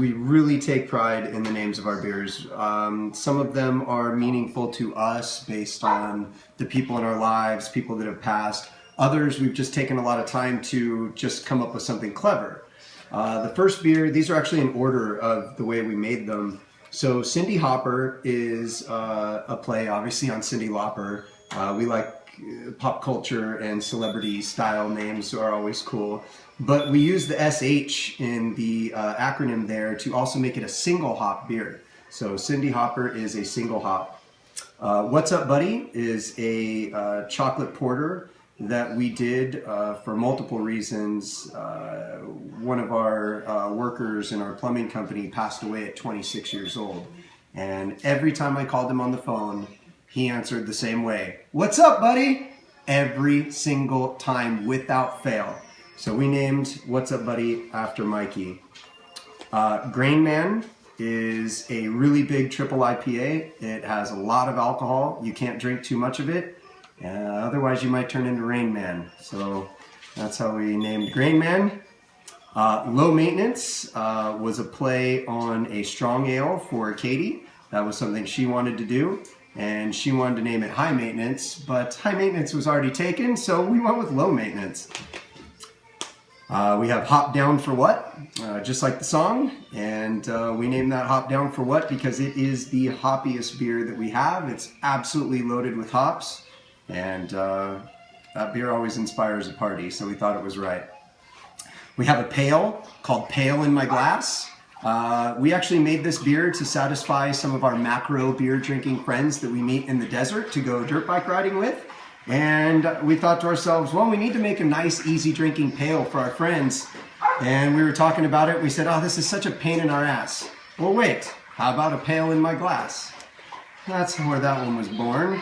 we really take pride in the names of our beers. Some of them are meaningful to us based on the people in our lives, people that have passed. Others, we've just taken a lot of time to just come up with something clever. The first beer, these are actually in order of the way we made them. So Cindy Hopper is a play, obviously, on Cyndi Lauper. We like pop culture and celebrity style names are always cool. But we use the SH in the acronym there to also make it a single hop beer. So Cindy Hopper is a single hop. What's Up Buddy is a chocolate porter that we did for multiple reasons. One of our workers in our plumbing company passed away at 26 years old. And every time I called him on the phone, he answered the same way. What's up, buddy? Every single time without fail. So we named What's Up Buddy after Mikey. Grain Man is a really big triple IPA. It has a lot of alcohol. You can't drink too much of it. Otherwise you might turn into Rain Man. So that's how we named Grain Man. Low Maintenance was a play on a strong ale for Katie. That was something she wanted to do. And she wanted to name it High Maintenance, but High Maintenance was already taken, so we went with Low Maintenance. We have Hop Down for What, just like the song, and we named that Hop Down for What because it is the hoppiest beer that we have. It's absolutely loaded with hops, and that beer always inspires a party, so we thought it was right. We have a pale called Pale in My Glass. We actually made this beer to satisfy some of our macro beer drinking friends that we meet in the desert to go dirt bike riding with. And we thought to ourselves, well, we need to make a nice, easy drinking pale for our friends. And we were talking about it. We said, oh, this is such a pain in our ass. Well, wait, how about a pale in my glass? That's where that one was born.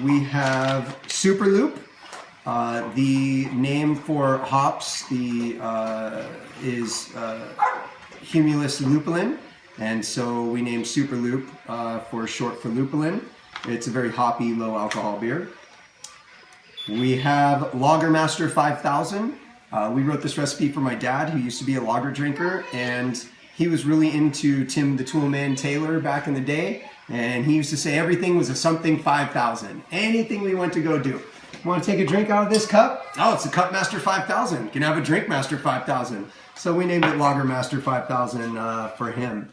We have Super Loop. The name for hops is Humulus lupulin, and so we named Super Loop for short for lupulin. It's a very hoppy, low alcohol beer. We have Lagermaster 5000. We wrote this recipe for my dad, who used to be a lager drinker, and he was really into Tim the Toolman Taylor back in the day, and he used to say everything was a something 5000. Anything we went to go do. Want to take a drink out of this cup? Oh, it's a Cup Master 5000. You can have a Drink Master 5000. So we named it Lager Master 5000 for him.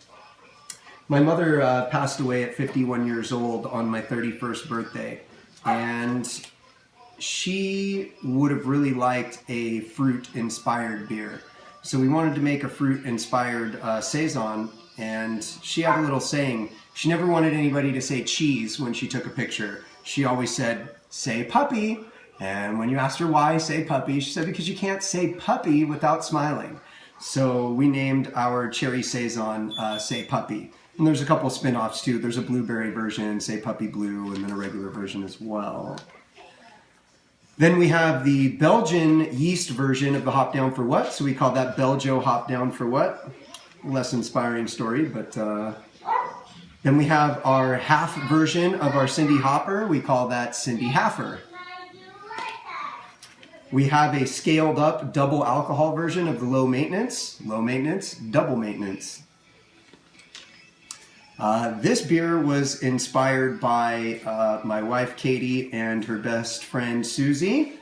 My mother passed away at 51 years old on my 31st birthday. And she would have really liked a fruit-inspired beer. So we wanted to make a fruit-inspired Saison. And she had a little saying. She never wanted anybody to say cheese when she took a picture. She always said, say puppy. And when you asked her why say puppy, she said because you can't say puppy without smiling. So we named our cherry Saison Say Puppy. And there's a couple spin-offs too. There's a blueberry version, Say Puppy Blue, and then a regular version as well. Then we have the Belgian yeast version of the Hop Down for What. So we call that Belgio Hop Down for What. Less inspiring story, but then we have our half version of our Cindy Hopper. We call that Cindy Haffer. We have a scaled up double alcohol version of the Low Maintenance, double maintenance. This beer was inspired by my wife Katie and her best friend Susie.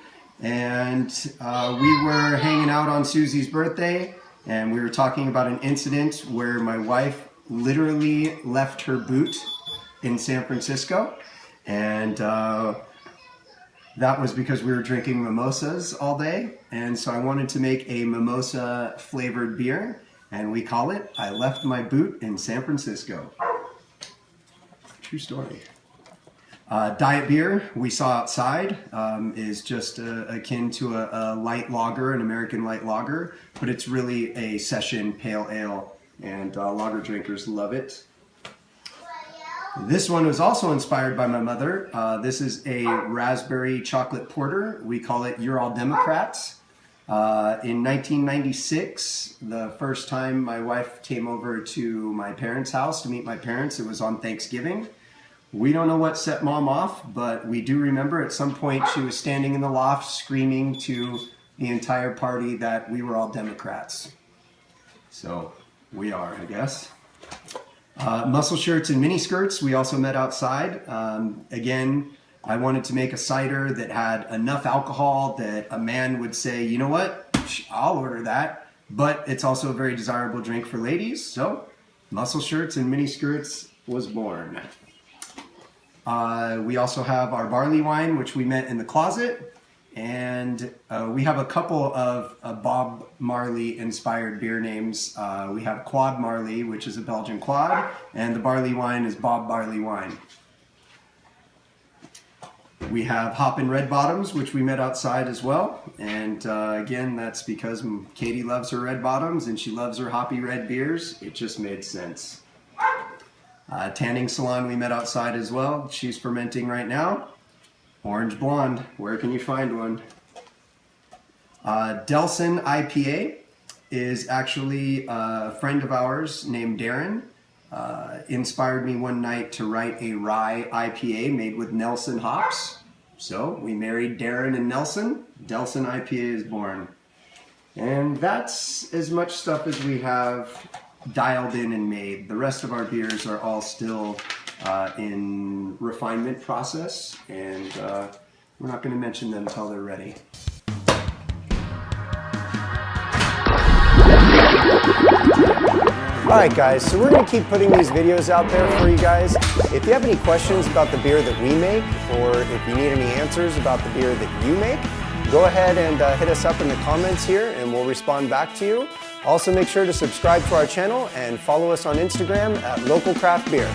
And we were hanging out on Susie's birthday, and we were talking about an incident where my wife literally left her boot in San Francisco, and that was because we were drinking mimosas all day, and so I wanted to make a mimosa flavored beer, and we call it I Left My Boot in San Francisco. True story. Diet beer we saw outside is just akin to a light lager, an American light lager, but it's really a session pale ale, and lager drinkers love it. This one was also inspired by my mother. This is a raspberry chocolate porter. We call it You're All Democrats. In 1996, the first time my wife came over to my parents' house to meet my parents, it was on Thanksgiving. We don't know what set Mom off, but we do remember at some point she was standing in the loft screaming to the entire party that we were all Democrats. So we are, I guess. Muscle shirts and mini skirts, we also met outside. Again, I wanted to make a cider that had enough alcohol that a man would say, you know what, I'll order that. But it's also a very desirable drink for ladies. So muscle shirts and mini skirts was born. We also have our barley wine, which we met in the closet. And we have a couple of Bob Marley inspired beer names. We have Quad Marley, which is a Belgian quad, and the barley wine is Bob Barley Wine. We have Hoppin' Red Bottoms, which we met outside as well. And again, that's because Katie loves her red bottoms and she loves her hoppy red beers. It just made sense. Tanning Salon we met outside as well. She's fermenting right now. Orange Blonde, where can you find one? Delson IPA is actually a friend of ours named Darren. Inspired me one night to write a rye IPA made with Nelson hops. So we married Darren and Nelson. Delson IPA is born. And that's as much stuff as we have dialed in and made. The rest of our beers are all still in refinement process, and we're not going to mention them until they're ready. Alright guys, so we're going to keep putting these videos out there for you guys. If you have any questions about the beer that we make, or if you need any answers about the beer that you make, go ahead and hit us up in the comments here and we'll respond back to you. Also make sure to subscribe to our channel and follow us on Instagram at Local Craft Beer.